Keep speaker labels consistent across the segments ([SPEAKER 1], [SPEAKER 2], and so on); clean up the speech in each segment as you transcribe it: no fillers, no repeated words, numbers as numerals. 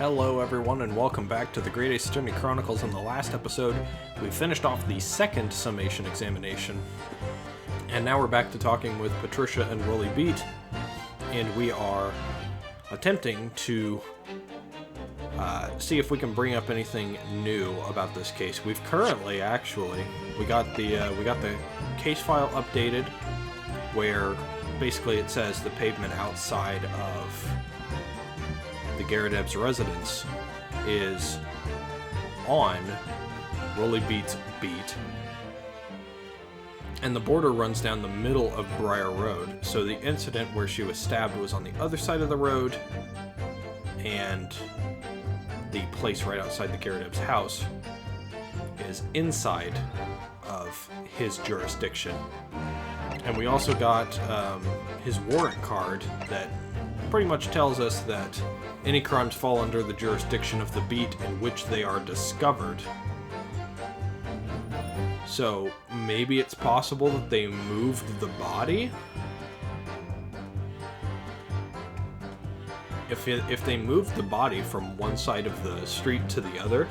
[SPEAKER 1] Hello everyone and welcome back to the Great Ace Attorney Chronicles. In the last episode, we finished off the second summation examination. And now we're back to talking with Patricia and Roly Beate. And we are attempting to see if we can bring up anything new about this case. We've currently, we got the case file updated where basically it says the pavement outside of the Garrett residence is on Roly Beate's beat, and the border runs down the middle of Briar Road. So the incident where she was stabbed was on the other side of the road, and the place right outside the Garrett house is inside of his jurisdiction. And we also got his warrant card that pretty much tells us that any crimes fall under the jurisdiction of the beat in which they are discovered. So maybe it's possible that they moved the body? If they moved the body from one side of the street to the other,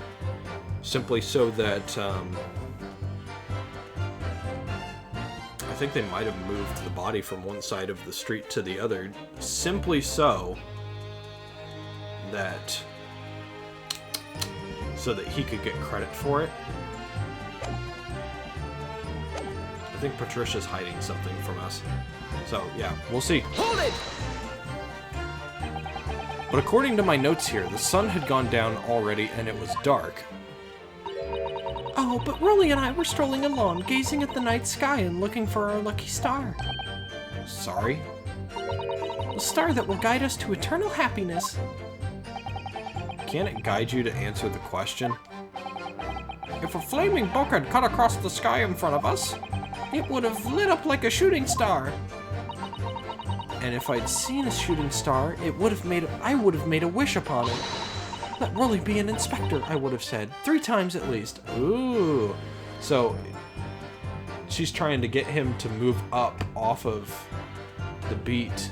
[SPEAKER 1] simply so that I think they might have moved the body from one side of the street to the other, simply so that he could get credit for it. I think Patricia's hiding something from us. So, yeah, we'll see. Hold it! But according to my notes here, the sun had gone down already and it was dark.
[SPEAKER 2] Oh, but Roly and I were strolling along, gazing at the night sky and looking for our lucky star.
[SPEAKER 1] Sorry?
[SPEAKER 2] The star that will guide us to eternal happiness.
[SPEAKER 1] Can't it guide you to answer the question?
[SPEAKER 2] If a flaming book had cut across the sky in front of us, it would have lit up like a shooting star.
[SPEAKER 1] And if I'd seen a shooting star,
[SPEAKER 2] I would have made a wish upon it. Let Roly be an inspector, I would have said. 3 times at least.
[SPEAKER 1] Ooh. So, she's trying to get him to move up off of the beat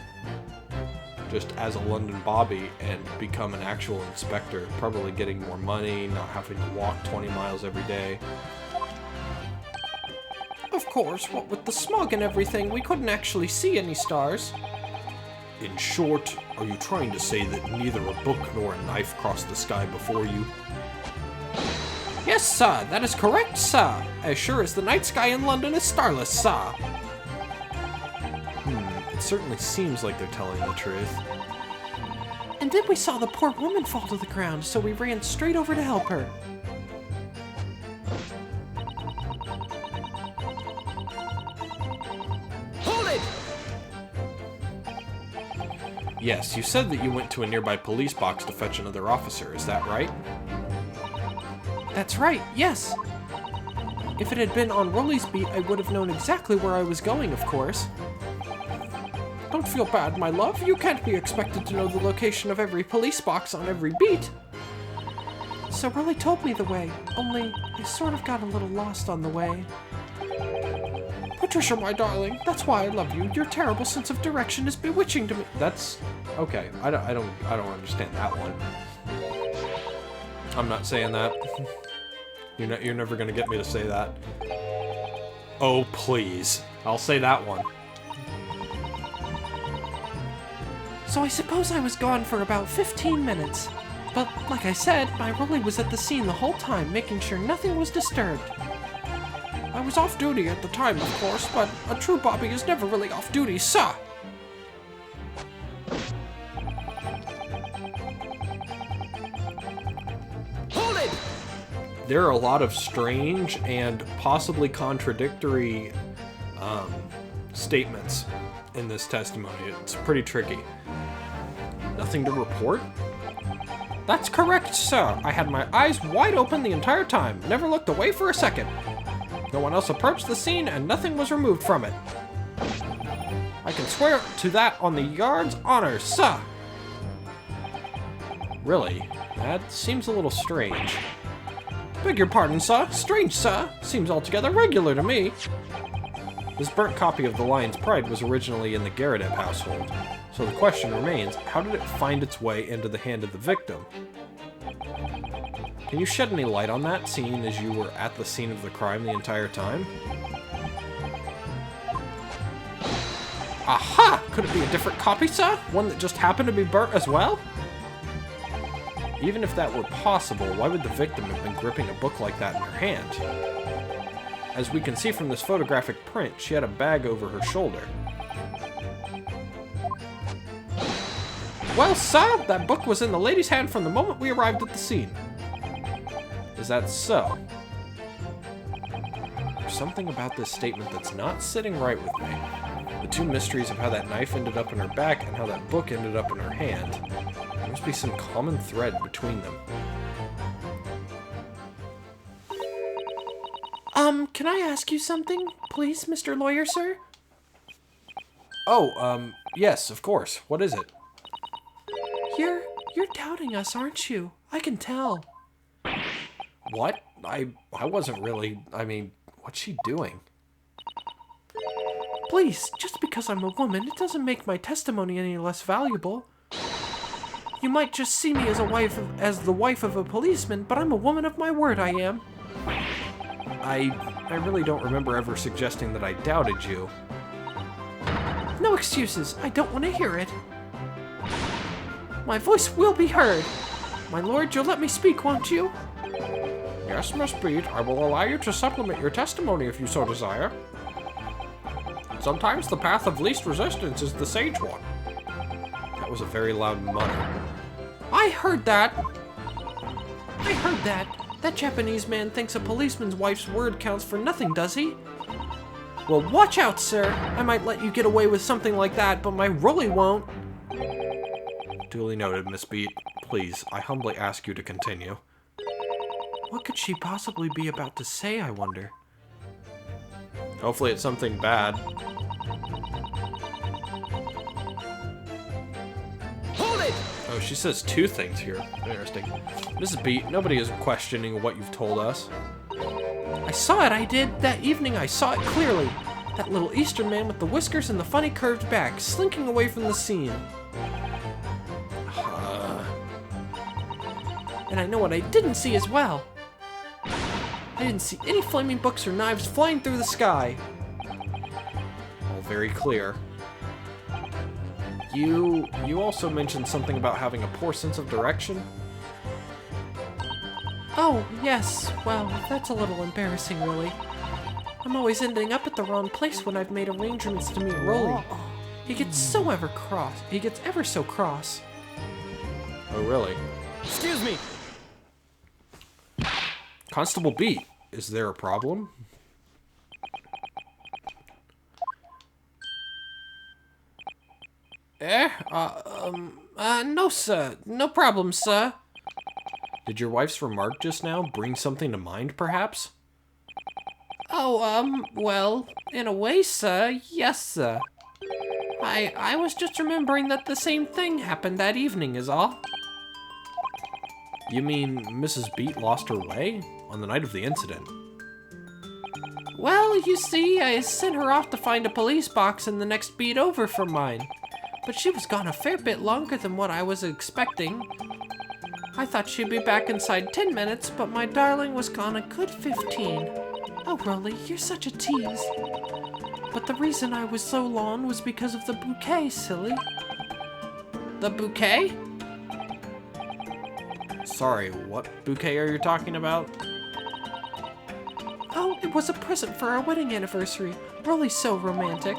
[SPEAKER 1] just as a London Bobby and become an actual inspector, probably getting more money, not having to walk 20 miles every day.
[SPEAKER 2] Of course, what with the smog and everything, we couldn't actually see any stars.
[SPEAKER 1] In short, are you trying to say that neither a book nor a knife crossed the sky before you?
[SPEAKER 2] Yes, sir, that is correct, sir. As sure as the night sky in London is starless, sir.
[SPEAKER 1] It certainly seems like they're telling the truth.
[SPEAKER 2] And then we saw the poor woman fall to the ground, so we ran straight over to help her.
[SPEAKER 1] Hold it! Yes, you said that you went to a nearby police box to fetch another officer, is that right?
[SPEAKER 2] That's right, yes. If it had been on Roly's beat, I would have known exactly where I was going, of course. Don't feel bad, my love. You can't be expected to know the location of every police box on every beat. So Roly told me the way, only I sort of got a little lost on the way. Patricia, my darling, that's why I love you. Your terrible sense of direction is bewitching to me.
[SPEAKER 1] That's okay. I don't understand that one. I'm not saying that. You're never gonna get me to say that. Oh, please. I'll say that one.
[SPEAKER 2] So I suppose I was gone for about 15 minutes. But like I said, my Roly was at the scene the whole time, making sure nothing was disturbed. I was off duty at the time, of course, but a true Bobby is never really off duty, sir.
[SPEAKER 1] Hold it! There are a lot of strange and possibly contradictory statements in this testimony. It's pretty tricky. Nothing to report?
[SPEAKER 2] That's correct, sir. I had my eyes wide open the entire time, never looked away for a second. No one else approached the scene, and nothing was removed from it. I can swear to that on the yard's honor, sir.
[SPEAKER 1] Really? That seems a little strange.
[SPEAKER 2] Beg your pardon, sir. Strange, sir. Seems altogether regular to me.
[SPEAKER 1] This burnt copy of The Lion's Pride was originally in the Garrett household, so the question remains, how did it find its way into the hand of the victim? Can you shed any light on that, seeing as you were at the scene of the crime the entire time?
[SPEAKER 2] Aha! Could it be a different copy, sir? One that just happened to be burnt as well?
[SPEAKER 1] Even if that were possible, why would the victim have been gripping a book like that in her hand? As we can see from this photographic print, she had a bag over her shoulder.
[SPEAKER 2] Well, sir, that book was in the lady's hand from the moment we arrived at the scene.
[SPEAKER 1] Is that so? There's something about this statement that's not sitting right with me. The two mysteries of how that knife ended up in her back and how that book ended up in her hand. There must be some common thread between them.
[SPEAKER 2] Can I ask you something, please, Mr. Lawyer, sir?
[SPEAKER 1] Oh, yes, of course. What is it?
[SPEAKER 2] You're doubting us, aren't you? I can tell.
[SPEAKER 1] What? I wasn't really... I mean, what's she doing?
[SPEAKER 2] Please, just because I'm a woman, it doesn't make my testimony any less valuable. You might just see me as the wife of a policeman, but I'm a woman of my word, I am.
[SPEAKER 1] I really don't remember ever suggesting that I doubted you.
[SPEAKER 2] No excuses. I don't want to hear it. My voice will be heard. My lord, you'll let me speak, won't you?
[SPEAKER 1] Yes, Miss Beate, I will allow you to supplement your testimony if you so desire. Sometimes the path of least resistance is the sage one. That was a very loud mutter.
[SPEAKER 2] I heard that. That Japanese man thinks a policeman's wife's word counts for nothing, does he? Well, watch out, sir. I might let you get away with something like that, but my Roly won't.
[SPEAKER 1] Duly noted, Miss Beate. Please, I humbly ask you to continue.
[SPEAKER 2] What could she possibly be about to say, I wonder?
[SPEAKER 1] Hopefully it's something bad.
[SPEAKER 2] Hold it!
[SPEAKER 1] Oh, she says two things here. Interesting. Mrs. Beate, nobody is questioning what you've told us.
[SPEAKER 2] I saw it, I did. That evening I saw it clearly. That little Eastern man with the whiskers and the funny curved back, slinking away from the scene. And I know what I didn't see as well. I didn't see any flaming books or knives flying through the sky.
[SPEAKER 1] All very clear. You also mentioned something about having a poor sense of direction?
[SPEAKER 2] Oh, yes. Well, that's a little embarrassing, really. I'm always ending up at the wrong place when I've made arrangements to meet Roly. He gets ever so cross.
[SPEAKER 1] Oh, really?
[SPEAKER 2] Excuse me!
[SPEAKER 1] Constable Beate, is there a problem?
[SPEAKER 2] No, sir. No problem, sir.
[SPEAKER 1] Did your wife's remark just now bring something to mind, perhaps?
[SPEAKER 2] Oh, well, in a way, sir, yes, sir. I was just remembering that the same thing happened that evening is all.
[SPEAKER 1] You mean Mrs. Beate lost her way? On the night of the incident?
[SPEAKER 2] Well, you see, I sent her off to find a police box in the next beat over from mine. But she was gone a fair bit longer than what I was expecting. I thought she'd be back inside 10 minutes, but my darling was gone a good 15. Oh, Roly, you're such a tease. But the reason I was so long was because of the bouquet, silly. The bouquet?
[SPEAKER 1] Sorry, what bouquet are you talking about?
[SPEAKER 2] Oh, it was a present for our wedding anniversary. Roly's so romantic.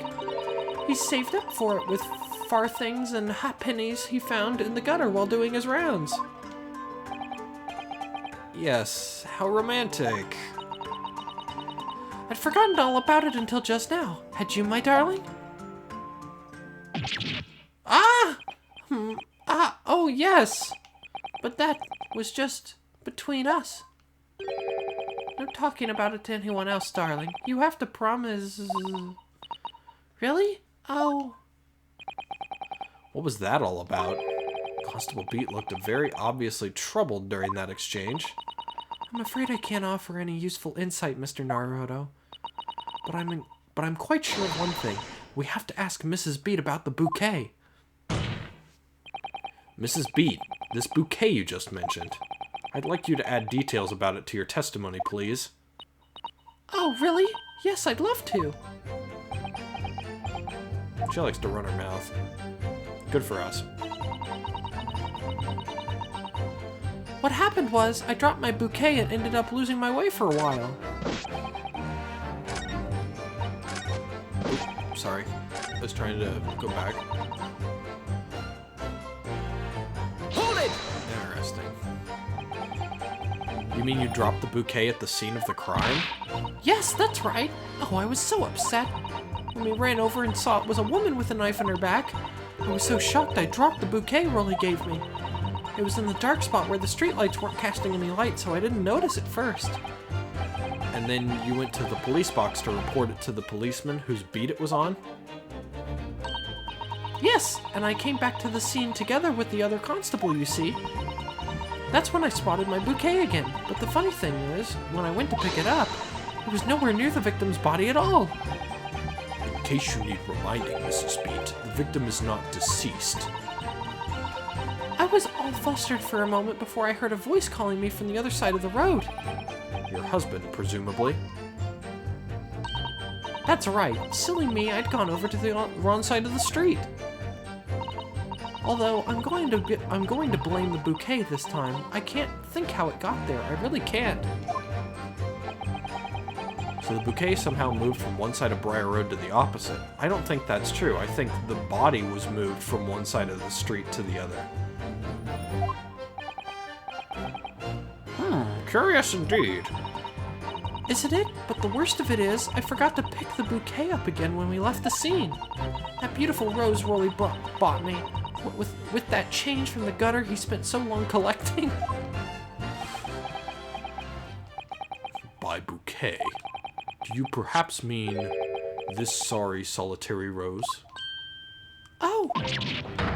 [SPEAKER 2] He saved up for it with farthings and halfpennies he found in the gutter while doing his rounds.
[SPEAKER 1] Yes, how romantic.
[SPEAKER 2] I'd forgotten all about it until just now. Had you, my darling? Oh yes. But that was just between us. No talking about it to anyone else, darling. You have to promise... Really? Oh.
[SPEAKER 1] What was that all about? Constable Beate looked very obviously troubled during that exchange.
[SPEAKER 2] I'm afraid I can't offer any useful insight, Mr. Naruto. But I'm quite sure of one thing. We have to ask Mrs. Beate about the bouquet.
[SPEAKER 1] Mrs. Beate, this bouquet you just mentioned. I'd like you to add details about it to your testimony, please.
[SPEAKER 2] Oh, really? Yes, I'd love to.
[SPEAKER 1] She likes to run her mouth. Good for us.
[SPEAKER 2] What happened was, I dropped my bouquet and ended up losing my way for a while.
[SPEAKER 1] Oops, sorry. I was trying to go back.
[SPEAKER 2] Hold it!
[SPEAKER 1] Interesting. You mean you dropped the bouquet at the scene of the crime?
[SPEAKER 2] Yes, that's right. Oh, I was so upset. When we ran over and saw it was a woman with a knife in her back, I was so shocked I dropped the bouquet Roly gave me. It was in the dark spot where the streetlights weren't casting any light, so I didn't notice it first.
[SPEAKER 1] And then you went to the police box to report it to the policeman whose beat it was on?
[SPEAKER 2] Yes, and I came back to the scene together with the other constable, you see. That's when I spotted my bouquet again, but the funny thing is, when I went to pick it up, it was nowhere near the victim's body at all.
[SPEAKER 1] In case you need reminding, Mrs. Beate, the victim is not deceased.
[SPEAKER 2] I was all flustered for a moment before I heard a voice calling me from the other side of the road.
[SPEAKER 1] Your husband, presumably.
[SPEAKER 2] That's right. Silly me, I'd gone over to the wrong side of the street. Although, I'm going to blame the bouquet this time. I can't think how it got there. I really can't.
[SPEAKER 1] So the bouquet somehow moved from one side of Briar Road to the opposite. I don't think that's true. I think the body was moved from one side of the street to the other. Curious indeed.
[SPEAKER 2] Isn't it? But the worst of it is, I forgot to pick the bouquet up again when we left the scene. That beautiful rose Roly bought me. With that change from the gutter he spent so long collecting.
[SPEAKER 1] By bouquet, do you perhaps mean this sorry solitary rose?
[SPEAKER 2] Oh!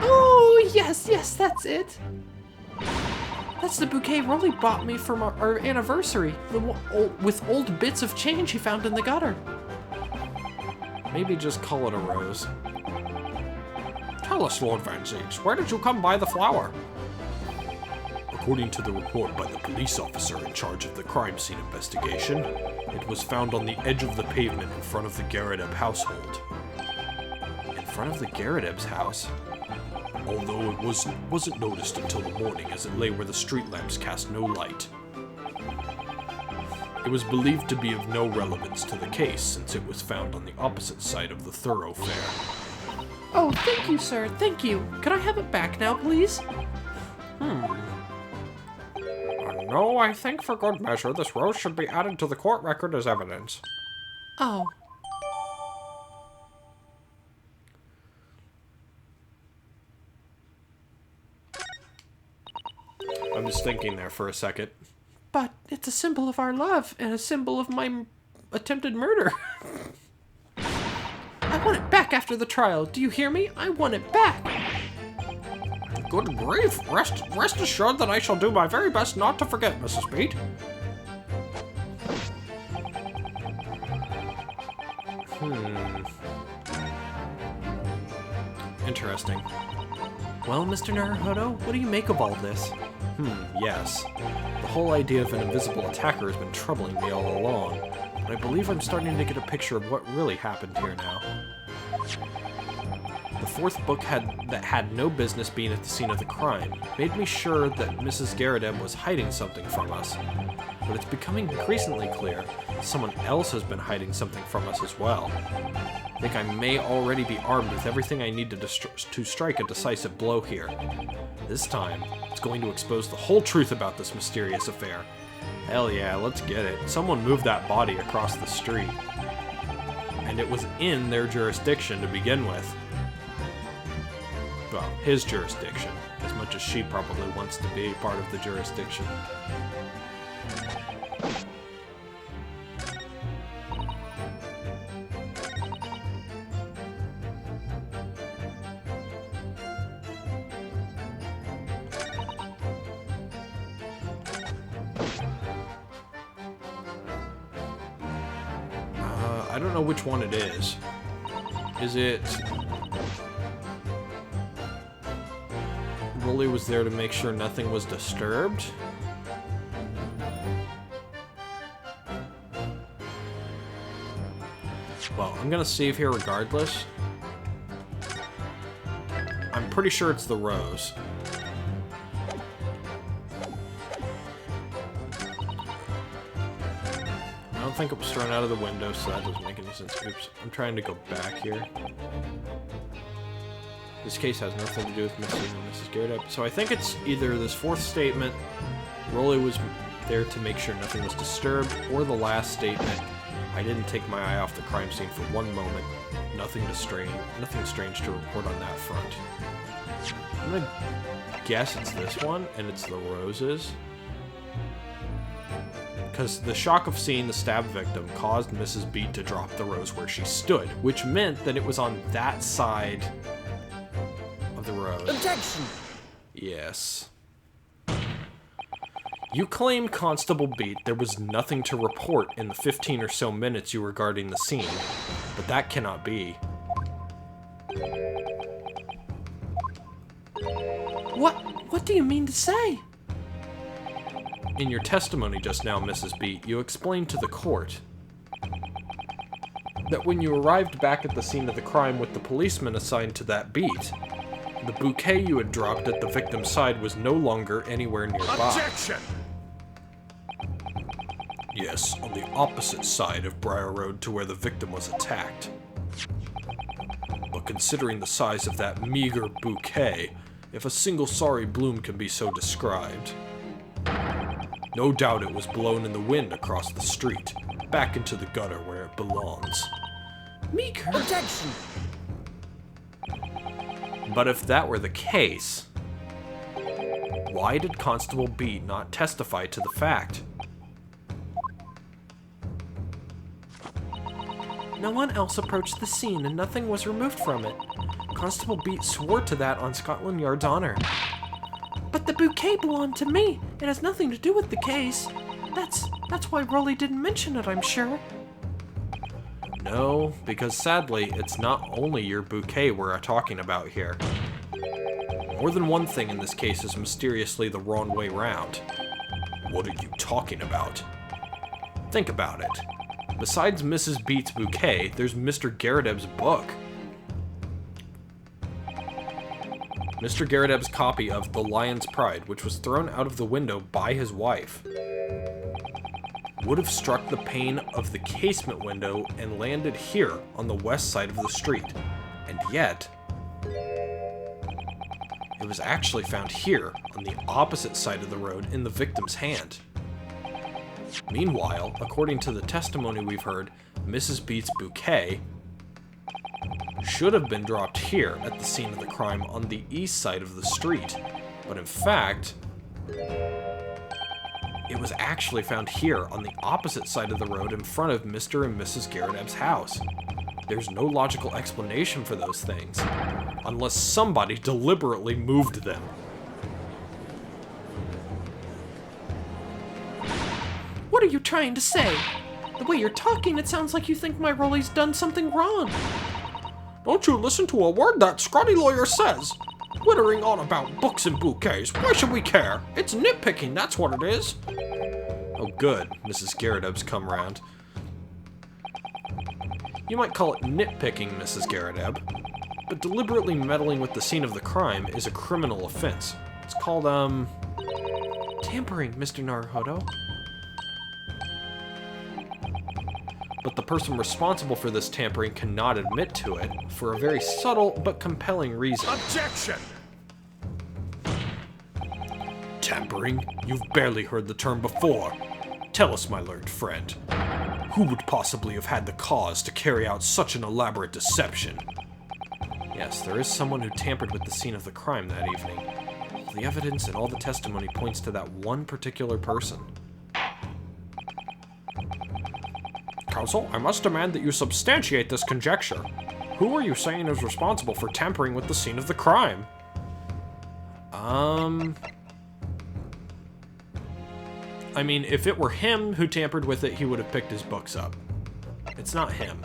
[SPEAKER 2] Oh, yes, that's it. That's the bouquet Roly bought me for our anniversary, with old bits of change he found in the gutter.
[SPEAKER 1] Maybe just call it a rose.
[SPEAKER 3] Tell us, Lord Van Zieks, where did you come by the flower?
[SPEAKER 1] According to the report by the police officer in charge of the crime scene investigation, it was found on the edge of the pavement in front of the Garrett household. In front of the Garrett house? Although it wasn't noticed until the morning as it lay where the street lamps cast no light. It was believed to be of no relevance to the case since it was found on the opposite side of the thoroughfare.
[SPEAKER 2] Oh, thank you, sir, thank you. Could I have it back now, please?
[SPEAKER 3] No, I think for good measure this rose should be added to the court record as evidence.
[SPEAKER 2] Oh.
[SPEAKER 1] I'm just thinking there for a second.
[SPEAKER 2] But it's a symbol of our love and a symbol of my attempted murder. I want it back after the trial. Do you hear me? I want it back.
[SPEAKER 3] Good grief! Rest assured that I shall do my very best not to forget, Mrs. Beate.
[SPEAKER 1] Interesting.
[SPEAKER 2] Well, Mr. Naruhodo, what do you make of all this?
[SPEAKER 1] Yes. The whole idea of an invisible attacker has been troubling me all along, but I believe I'm starting to get a picture of what really happened here now. The fourth book that had no business being at the scene of the crime made me sure that Mrs. Garrett was hiding something from us, but it's becoming increasingly clear that someone else has been hiding something from us as well. I think I may already be armed with everything I need to strike a decisive blow here. This time, it's going to expose the whole truth about this mysterious affair. Hell yeah, let's get it. Someone moved that body across the street. And it was in their jurisdiction to begin with. Well, his jurisdiction, as much as she probably wants to be part of the jurisdiction. I don't know which one it is. Is it... Roly was there to make sure nothing was disturbed? Well, I'm gonna save here regardless. I'm pretty sure it's the rose. I don't think it was thrown out of the window, so that doesn't make any sense. Oops, I'm trying to go back here. This case has nothing to do with Mrs. and Mrs. Garrett. So I think it's either this fourth statement, Roly was there to make sure nothing was disturbed, or the last statement, I didn't take my eye off the crime scene for one moment. Nothing strange to report on that front. I'm gonna guess it's this one, and it's the roses. Because the shock of seeing the stabbed victim caused Mrs. Beate to drop the rose where she stood, which meant that it was on that side of the rose.
[SPEAKER 4] Objection!
[SPEAKER 1] Yes. You claim, Constable Beate, there was nothing to report in the 15 or so minutes you were guarding the scene, but that cannot be.
[SPEAKER 2] What do you mean to say?
[SPEAKER 1] In your testimony just now, Mrs. Beate, you explained to the court that when you arrived back at the scene of the crime with the policeman assigned to that beat, the bouquet you had dropped at the victim's side was no longer anywhere nearby.
[SPEAKER 4] Objection!
[SPEAKER 1] Yes, on the opposite side of Briar Road to where the victim was attacked. But considering the size of that meager bouquet, if a single sorry bloom can be so described, no doubt it was blown in the wind across the street, back into the gutter where it belongs.
[SPEAKER 2] Meeker!
[SPEAKER 4] Objection!
[SPEAKER 1] But if that were the case, why did Constable Beate not testify to the fact?
[SPEAKER 2] No one else approached the scene and nothing was removed from it. Constable Beate swore to that on Scotland Yard's honor. But the bouquet belonged to me. It has nothing to do with the case. That's why Roly didn't mention it, I'm sure.
[SPEAKER 1] No, because sadly, it's not only your bouquet we're talking about here. More than one thing in this case is mysteriously the wrong way round. What are you talking about? Think about it. Besides Mrs. Beate's bouquet, there's Mr. Garreteb's book. Mr. Garreteb's copy of The Lion's Pride, which was thrown out of the window by his wife, would have struck the pane of the casement window and landed here on the west side of the street. And yet, it was actually found here on the opposite side of the road in the victim's hand. Meanwhile, according to the testimony we've heard, Mrs. Beate's bouquet should have been dropped here at the scene of the crime on the east side of the street. But in fact, it was actually found here on the opposite side of the road in front of Mr. and Mrs. Garreteb's house. There's no logical explanation for those things, unless somebody deliberately moved them.
[SPEAKER 2] What are you trying to say? The way you're talking, it sounds like you think my Roly's done something wrong.
[SPEAKER 3] Don't you listen to a word that scrawny lawyer says? Twittering on about books and bouquets. Why should we care? It's nitpicking, that's what it is.
[SPEAKER 1] Oh good, Mrs. Garreteb's come round. You might call it nitpicking, Mrs. Garreteb, but deliberately meddling with the scene of the crime is a criminal offense. It's called,
[SPEAKER 2] Tampering, Mr. Naruhodo.
[SPEAKER 1] But the person responsible for this tampering cannot admit to it for a very subtle but compelling reason.
[SPEAKER 4] Objection!
[SPEAKER 1] Tampering? You've barely heard the term before. Tell us, my learned friend, who would possibly have had the cause to carry out such an elaborate deception? Yes, there is someone who tampered with the scene of the crime that evening. All the evidence and all the testimony points to that one particular person.
[SPEAKER 3] Counsel, I must demand that you substantiate this conjecture. Who are you saying is responsible for tampering with the scene of the crime?
[SPEAKER 1] I mean, if it were him who tampered with it, he would have picked his books up. It's not him.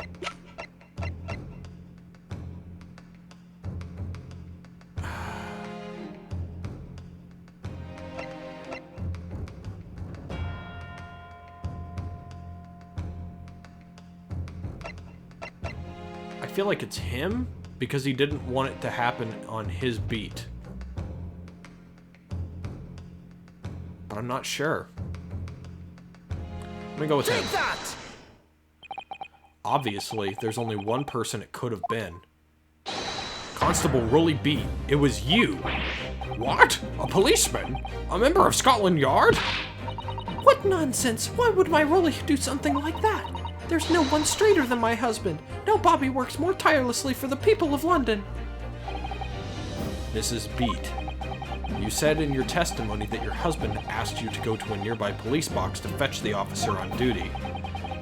[SPEAKER 1] feel like it's him because he didn't want it to happen on his beat. But I'm not sure. I'm gonna go with him.
[SPEAKER 3] Take that!
[SPEAKER 1] Obviously, there's only one person it could have been. Constable Roly Beate, it was you.
[SPEAKER 3] What? A policeman? A member of Scotland Yard?
[SPEAKER 2] What nonsense! Why would my Rolly do something like that? There's no one straighter than my husband. No Bobby works more tirelessly for the people of London.
[SPEAKER 1] Mrs. Beate, you said in your testimony that your husband asked you to go to a nearby police box to fetch the officer on duty.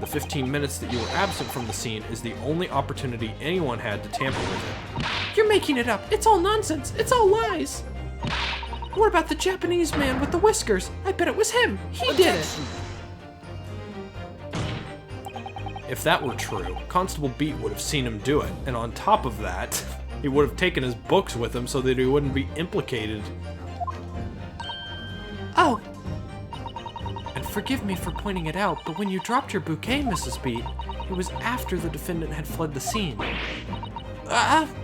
[SPEAKER 1] The 15 minutes that you were absent from the scene is the only opportunity anyone had to tamper with it.
[SPEAKER 2] You're making it up. It's all nonsense. It's all lies. What about the Japanese man with the whiskers? I bet it was him. He did it.
[SPEAKER 1] If that were true, Constable Beate would have seen him do it, and on top of that, he would have taken his books with him so that he wouldn't be implicated.
[SPEAKER 2] Oh. And forgive me for pointing it out, but when you dropped your bouquet, Mrs. Beate, it was after the defendant had fled the scene.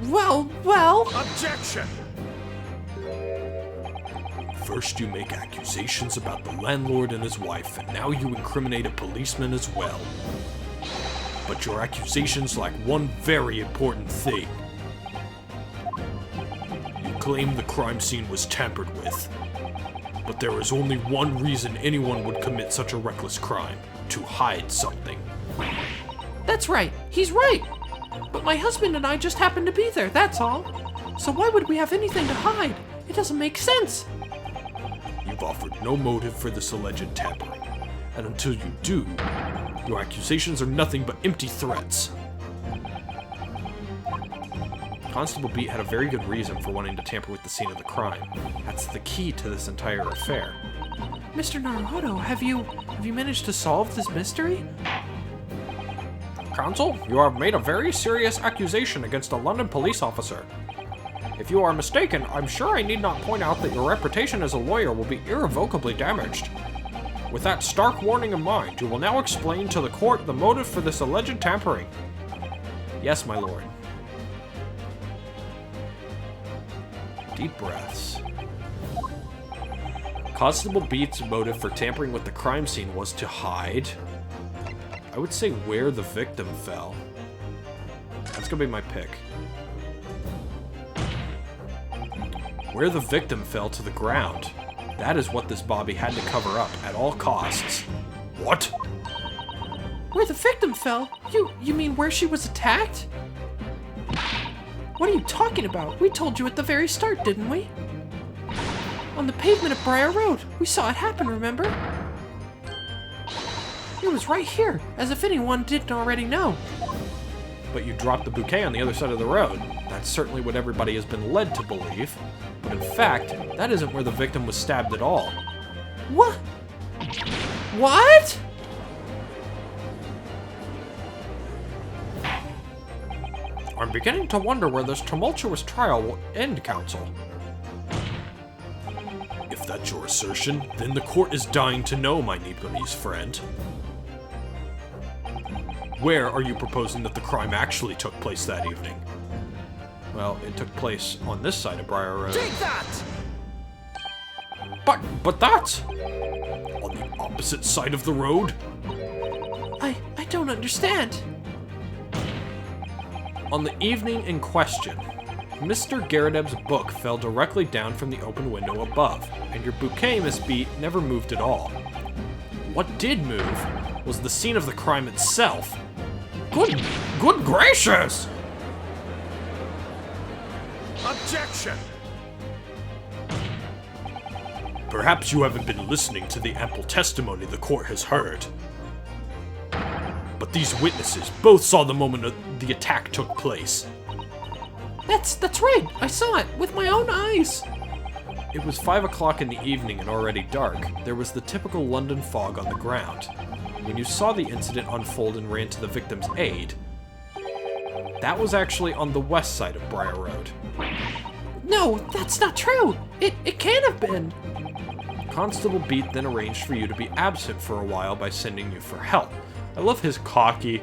[SPEAKER 2] Well.
[SPEAKER 3] Objection!
[SPEAKER 1] First you make accusations about the landlord and his wife, and now you incriminate a policeman as well. But your accusations lack one very important thing. You claim the crime scene was tampered with. But there is only one reason anyone would commit such a reckless crime: to hide something.
[SPEAKER 2] That's right. He's right. But my husband and I just happened to be there, that's all. So why would we have anything to hide? It doesn't make sense.
[SPEAKER 1] You've offered no motive for this alleged tampering, and until you do, your accusations are nothing but empty threats. Constable Beate had a very good reason for wanting to tamper with the scene of the crime. That's the key to this entire affair.
[SPEAKER 2] Mr. Naruhodo, have you managed to solve this mystery?
[SPEAKER 3] Counsel, you have made a very serious accusation against a London police officer. If you are mistaken, I'm sure I need not point out that your reputation as a lawyer will be irrevocably damaged. With that stark warning in mind, you will now explain to the court the motive for this alleged tampering.
[SPEAKER 1] Yes, my lord. Deep breaths. Constable Beate's motive for tampering with the crime scene was to hide. I would say where the victim fell. That's gonna be my pick. Where the victim fell to the ground. That is what this Bobby had to cover up at all costs. What?
[SPEAKER 2] Where the victim fell? You mean where she was attacked? What are you talking about? We told you at the very start, didn't we? On the pavement of Briar Road. We saw it happen, remember? It was right here, as if anyone didn't already know.
[SPEAKER 1] But you dropped the bouquet on the other side of the road. That's certainly what everybody has been led to believe. But in fact, that isn't where the victim was stabbed at all.
[SPEAKER 2] What? What?
[SPEAKER 3] I'm beginning to wonder where this tumultuous trial will end, counsel.
[SPEAKER 1] If that's your assertion, then the court is dying to know, my Nepalese friend. Where are you proposing that the crime actually took place that evening? Well, it took place on this side of Briar Road.
[SPEAKER 3] Take that! But that's...
[SPEAKER 1] On the opposite side of the road?
[SPEAKER 2] I don't understand.
[SPEAKER 1] On the evening in question, Mr. Garadeb's book fell directly down from the open window above, and your bouquet, Miss Beate, never moved at all. What did move was the scene of the crime itself.
[SPEAKER 3] Good gracious! Objection!
[SPEAKER 1] Perhaps you haven't been listening to the ample testimony the court has heard. But these witnesses both saw the moment the attack took place.
[SPEAKER 2] That's right. I saw it with my own eyes.
[SPEAKER 1] It was 5 o'clock in the evening and already dark. There was the typical London fog on the ground. When you saw the incident unfold and ran to the victim's aid, that was actually on the west side of Briar Road.
[SPEAKER 2] No, that's not true. It can't have been.
[SPEAKER 1] Constable Beate then arranged for you to be absent for a while by sending you for help. I love his cocky,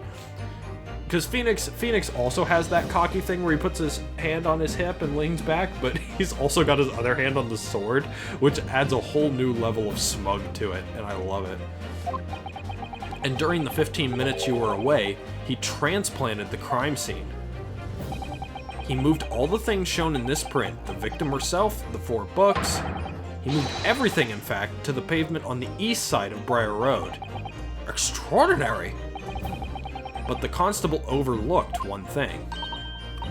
[SPEAKER 1] Because Phoenix also has that cocky thing where he puts his hand on his hip and leans back, but he's also got his other hand on the sword, which adds a whole new level of smug to it, and I love it. And during the 15 minutes you were away, he transplanted the crime scene. He moved all the things shown in this print, the victim herself, the 4 books. He moved everything, in fact, to the pavement on the east side of Briar Road. Extraordinary! But the constable overlooked one thing.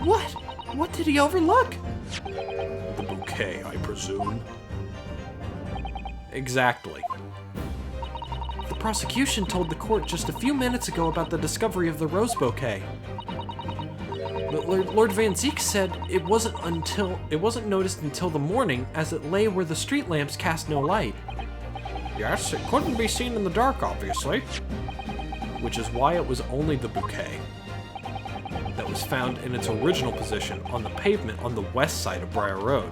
[SPEAKER 2] What? What did he overlook?
[SPEAKER 1] The bouquet, I presume. Exactly.
[SPEAKER 2] The prosecution told the court just a few minutes ago about the discovery of the rose bouquet. But Lord Van Zeek said it wasn't noticed until the morning, as it lay where the street lamps cast no light.
[SPEAKER 3] Yes, it couldn't be seen in the dark, obviously.
[SPEAKER 1] Which is why it was only the bouquet that was found in its original position on the pavement on the west side of Briar Road.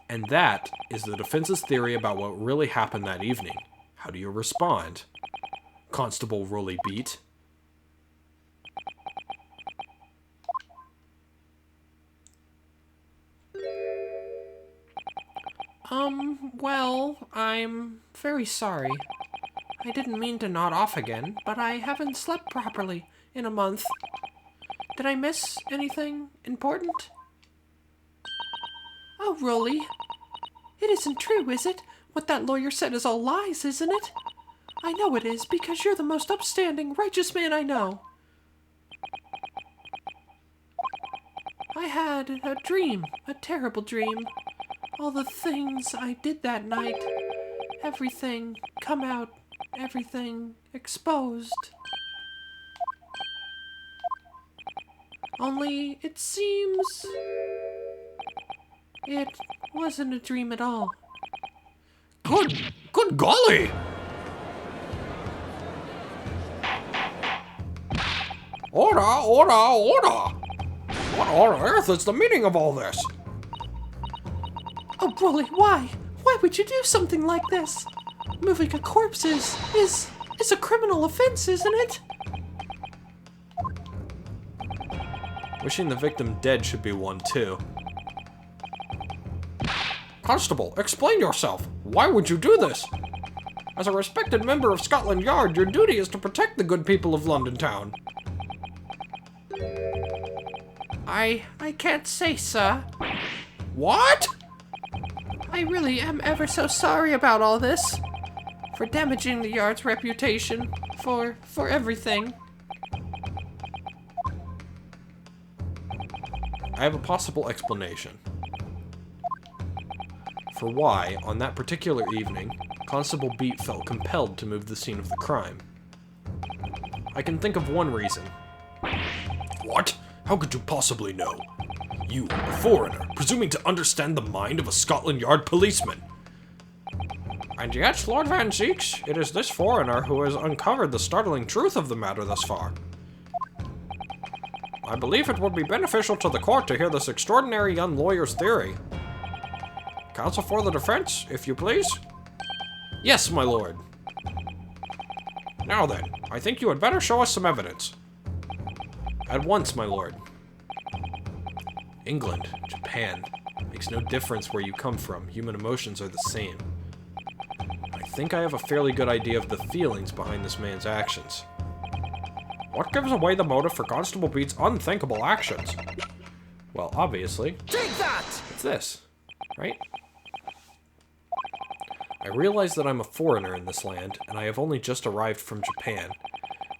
[SPEAKER 1] And that is the defense's theory about what really happened that evening. How do you respond, Constable Roly Beate?
[SPEAKER 2] Well, I'm very sorry. I didn't mean to nod off again, but I haven't slept properly in a month. Did I miss anything important? Oh, Roly. It isn't true, is it? What that lawyer said is all lies, isn't it? I know it is, because you're the most upstanding, righteous man I know. I had a dream, a terrible dream. All the things I did that night, everything come out, everything exposed. Only it seems it wasn't a dream at all.
[SPEAKER 3] Good golly! Order! What on earth is the meaning of all this?
[SPEAKER 2] Oh, Roly, why? Why would you do something like this? Moving a corpse is a criminal offense, isn't it?
[SPEAKER 1] Wishing the victim dead should be one too.
[SPEAKER 3] Constable, explain yourself. Why would you do this? As a respected member of Scotland Yard, your duty is to protect the good people of London Town.
[SPEAKER 2] I can't say, sir.
[SPEAKER 3] What?
[SPEAKER 2] I really am ever so sorry about all this. For damaging the Yard's reputation. For everything.
[SPEAKER 1] I have a possible explanation for why, on that particular evening, Constable Beate felt compelled to move the scene of the crime. I can think of one reason.
[SPEAKER 3] What? How could you possibly know? You, a foreigner, presuming to understand the mind of a Scotland Yard policeman. And yet, Lord Van Zeeks, it is this foreigner who has uncovered the startling truth of the matter thus far. I believe it would be beneficial to the court to hear this extraordinary young lawyer's theory. Counsel for the defense, if you please.
[SPEAKER 1] Yes, my lord.
[SPEAKER 3] Now then, I think you had better show us some evidence.
[SPEAKER 1] At once, my lord. England, Japan, makes no difference where you come from. Human emotions are the same. I think I have a fairly good idea of the feelings behind this man's actions.
[SPEAKER 3] What gives away the motive for Constable Beate's unthinkable actions?
[SPEAKER 1] Well, obviously,
[SPEAKER 4] Take that!
[SPEAKER 1] it's this, right? I realize that I'm a foreigner in this land, and I have only just arrived from Japan,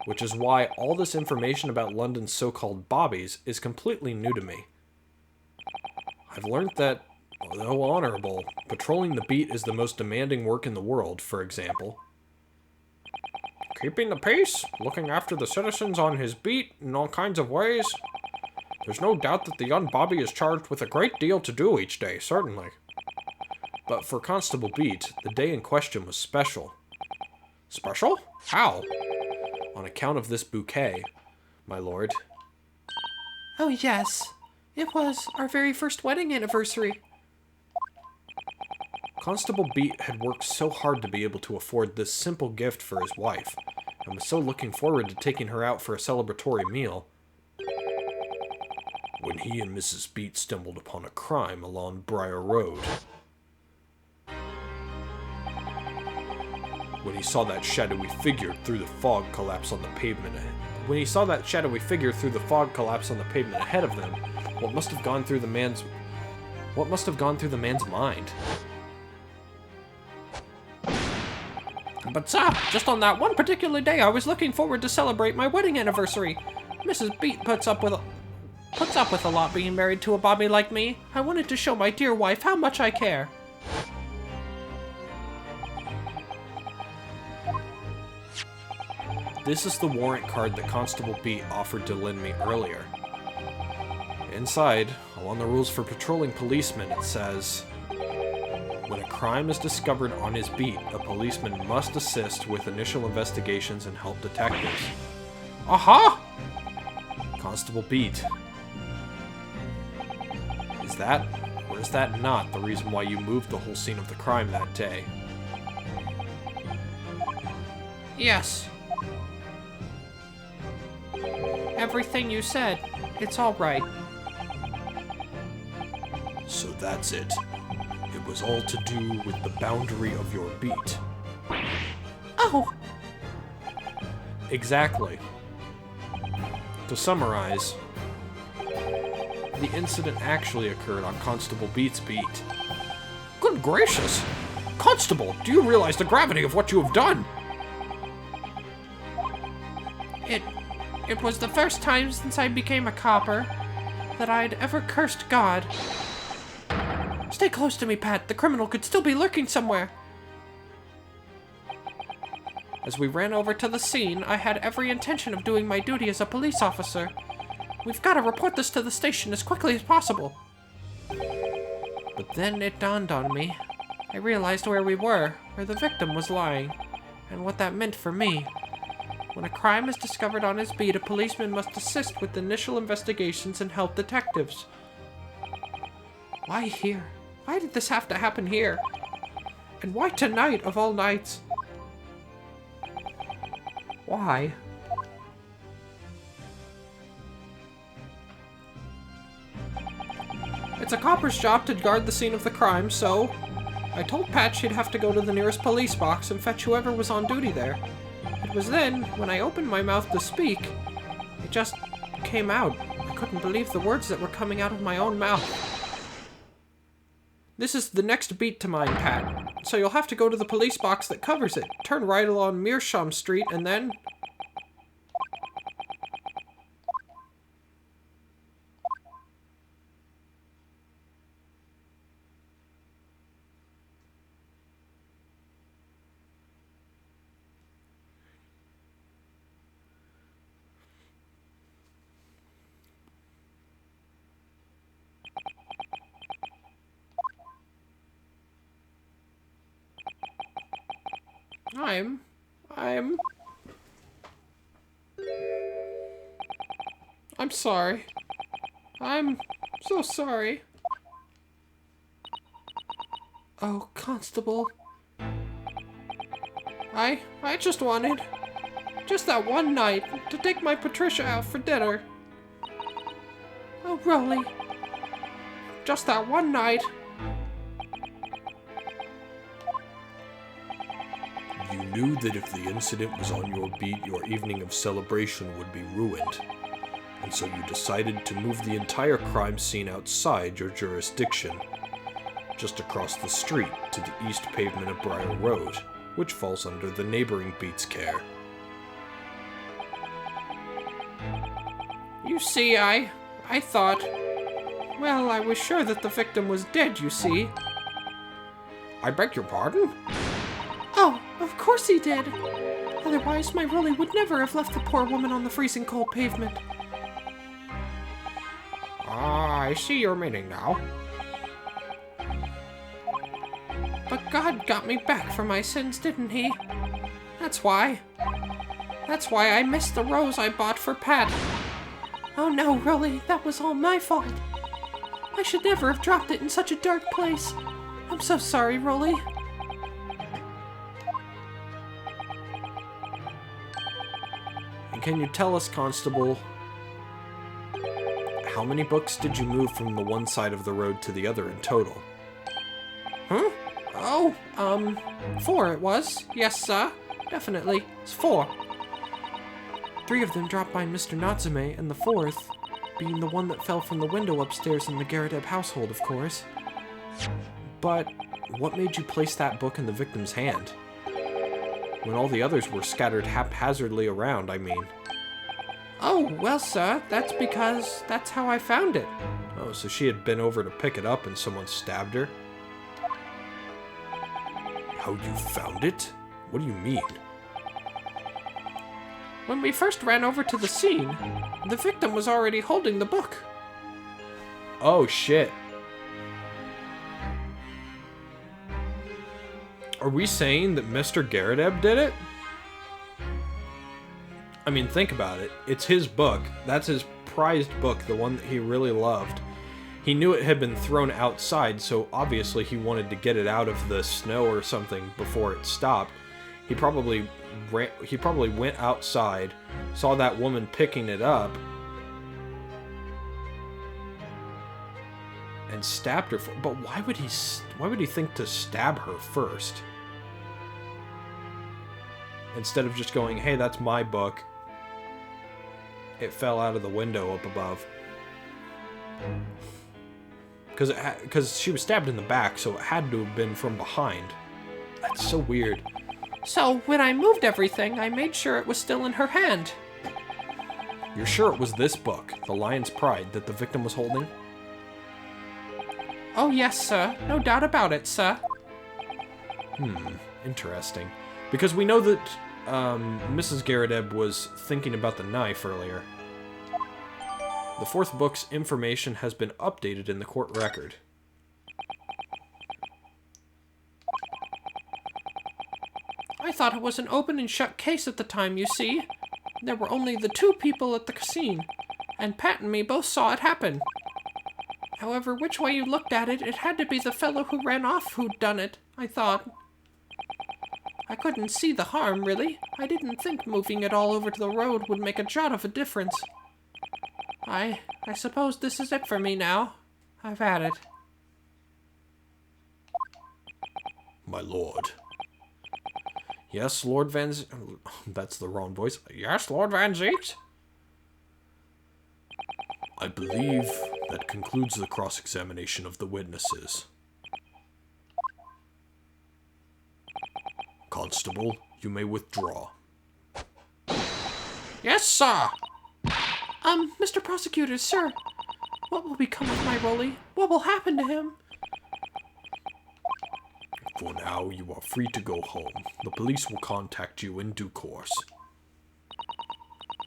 [SPEAKER 1] which is why all this information about London's so-called bobbies is completely new to me. I've learned that, although honorable, patrolling the beat is the most demanding work in the world, for example.
[SPEAKER 3] Keeping the peace, looking after the citizens on his beat in all kinds of ways. There's no doubt that the young Bobby is charged with a great deal to do each day, certainly.
[SPEAKER 1] But for Constable Beate, the day in question was special.
[SPEAKER 3] Special? How?
[SPEAKER 1] On account of this bouquet, my lord.
[SPEAKER 2] Oh, yes. It was our very first wedding anniversary.
[SPEAKER 1] Constable Beate had worked so hard to be able to afford this simple gift for his wife, I was so looking forward to taking her out for a celebratory meal. When he and Mrs. Beate stumbled upon a crime along Briar Road. When he saw that shadowy figure through the fog collapse on the pavement ahead. Ahead of them, what must have gone through the man's mind?
[SPEAKER 2] But sir, just on that one particular day, I was looking forward to celebrate my wedding anniversary. Mrs. Beate puts up with a lot being married to a bobby like me. I wanted to show my dear wife how much I care.
[SPEAKER 1] This is the warrant card that Constable Beate offered to lend me earlier. Inside, along the rules for patrolling policemen, it says, when a crime is discovered on his beat, a policeman must assist with initial investigations and help detectives.
[SPEAKER 2] Aha!
[SPEAKER 1] Constable Beate. Is that, or is that not, the reason why you moved the whole scene of the crime that day?
[SPEAKER 2] Yes. Everything you said, it's all right.
[SPEAKER 1] So that's it. It was all to do with the boundary of your beat.
[SPEAKER 2] Oh!
[SPEAKER 1] Exactly. To summarize, the incident actually occurred on Constable Beate's beat.
[SPEAKER 3] Good gracious! Constable, do you realize the gravity of what you have done?
[SPEAKER 2] It was the first time since I became a copper that I'd ever cursed God. Stay close to me, Pat. The criminal could still be lurking somewhere. As we ran over to the scene, I had every intention of doing my duty as a police officer. We've got to report this to the station as quickly as possible. But then it dawned on me. I realized where we were, where the victim was lying, and what that meant for me. When a crime is discovered on his beat, a policeman must assist with initial investigations and help detectives. Why here? Why did this have to happen here? And why tonight of all nights? Why? It's a copper's job to guard the scene of the crime, so I told Pat she'd have to go to the nearest police box and fetch whoever was on duty there. It was then, when I opened my mouth to speak, it just came out. I couldn't believe the words that were coming out of my own mouth. This is the next beat to mine, Pat, so you'll have to go to the police box that covers it, turn right along Meerschaum Street, and then... I'm sorry. I'm so sorry. Oh, Constable. I just wanted, just that one night, to take my Patricia out for dinner. Oh, Roly. Just that one night.
[SPEAKER 1] You knew that if the incident was on your beat, your evening of celebration would be ruined, and so you decided to move the entire crime scene outside your jurisdiction, just across the street to the east pavement of Briar Road, which falls under the neighboring beat's care.
[SPEAKER 2] You see, I thought... Well, I was sure that the victim was dead, you see.
[SPEAKER 3] I beg your pardon?
[SPEAKER 2] Oh, of course he did. Otherwise, my Roly would never have left the poor woman on the freezing cold pavement.
[SPEAKER 3] Ah, I see your meaning now.
[SPEAKER 2] But God got me back for my sins, didn't he? That's why. That's why I missed the rose I bought for Pat. Oh no, Roly, that was all my fault. I should never have dropped it in such a dark place. I'm so sorry, Roly.
[SPEAKER 1] Can you tell us, Constable, how many books did you move from the one side of the road to the other in total?
[SPEAKER 2] Huh? Oh, 4 it was. Yes, sir. Definitely. It's 4. 3 of them dropped by Mr. Natsume, and the 4th being the one that fell from the window upstairs in the Garrett household, of course.
[SPEAKER 1] But what made you place that book in the victim's hand? When all the others were scattered haphazardly around, I mean.
[SPEAKER 2] Oh, well, sir, that's because that's how I found it.
[SPEAKER 1] Oh, so she had been over to pick it up and someone stabbed her? How you found it? What do you mean?
[SPEAKER 2] When we first ran over to the scene, the victim was already holding the book.
[SPEAKER 1] Oh, shit. Are we saying that Mr. Garrett did it? I mean, think about it. It's his book. That's his prized book, the one that he really loved. He knew it had been thrown outside, so obviously he wanted to get it out of the snow or something before it stopped. He probably went outside, saw that woman picking it up, and stabbed her. But why would he think to stab her first? Instead of just going, hey, that's my book. It fell out of the window up above. Because she was stabbed in the back, so it had to have been from behind. That's so weird.
[SPEAKER 2] So when I moved everything, I made sure it was still in her hand.
[SPEAKER 1] You're sure it was this book, The Lion's Pride, that the victim was holding?
[SPEAKER 2] Oh yes, sir. No doubt about it, sir.
[SPEAKER 1] Interesting. Because we know that Mrs. Garrett was thinking about the knife earlier. The 4th book's information has been updated in the court record.
[SPEAKER 2] I thought it was an open and shut case at the time, you see. There were only the 2 people at the scene, and Pat and me both saw it happen. However, which way you looked at it, it had to be the fellow who ran off who'd done it, I thought. I couldn't see the harm, really. I didn't think moving it all over to the road would make a jot of a difference. I suppose this is it for me now. I've had it.
[SPEAKER 1] My lord. Yes, Lord Van Z... That's the wrong voice. Yes, Lord Van Zeet? I believe that concludes the cross-examination of the witnesses. Constable, you may withdraw.
[SPEAKER 2] Yes, sir! Mr. Prosecutor, sir, what will become of my Roly? What will happen to him?
[SPEAKER 1] For now, you are free to go home. The police will contact you in due course.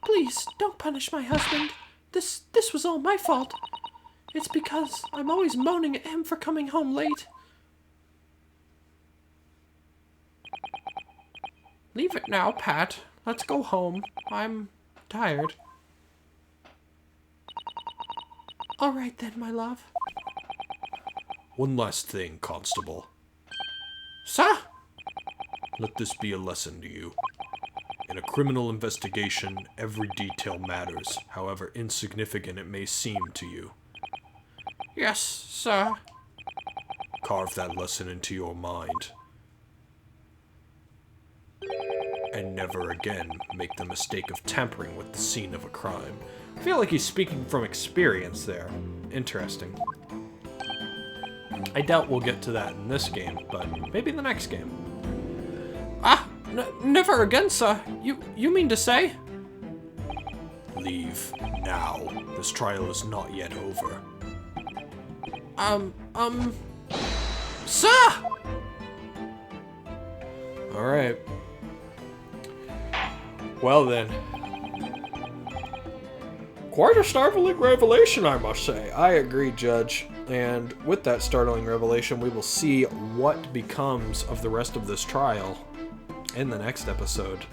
[SPEAKER 2] Please, don't punish my husband. This was all my fault. It's because I'm always moaning at him for coming home late. Leave it now, Pat. Let's go home. I'm tired. All right then, my love.
[SPEAKER 1] One last thing, Constable.
[SPEAKER 2] Sir?
[SPEAKER 1] Let this be a lesson to you. In a criminal investigation, every detail matters, however insignificant it may seem to you.
[SPEAKER 2] Yes, sir.
[SPEAKER 1] Carve that lesson into your mind. And never again make the mistake of tampering with the scene of a crime. I feel like he's speaking from experience there. Interesting. I doubt we'll get to that in this game, but maybe the next game.
[SPEAKER 2] Never again, sir. You mean to say?
[SPEAKER 1] Leave now. This trial is not yet over.
[SPEAKER 2] Sir!
[SPEAKER 1] Alright. Well then. Quite a startling revelation, I must say. I agree, Judge. And with that startling revelation, we will see what becomes of the rest of this trial in the next episode.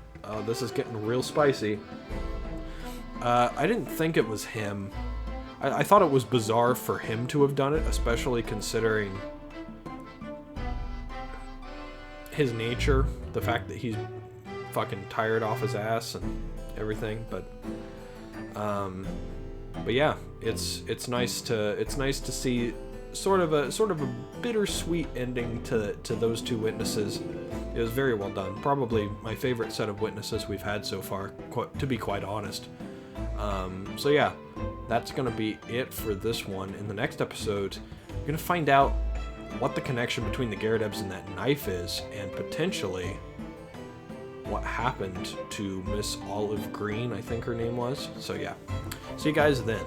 [SPEAKER 1] This is getting real spicy. I didn't think it was him. I thought it was bizarre for him to have done it, especially considering his nature. The fact that he's fucking tired off his ass and everything, but yeah, it's nice to see sort of a bittersweet ending to those two witnesses. It was very well done. Probably my favorite set of witnesses we've had so far, to be quite honest. So yeah, that's gonna be it for this one. In the next episode, we're gonna find out what the connection between the Gyarados and that knife is, and potentially what happened to Miss Olive Green, I think her name was. So yeah, see you guys then.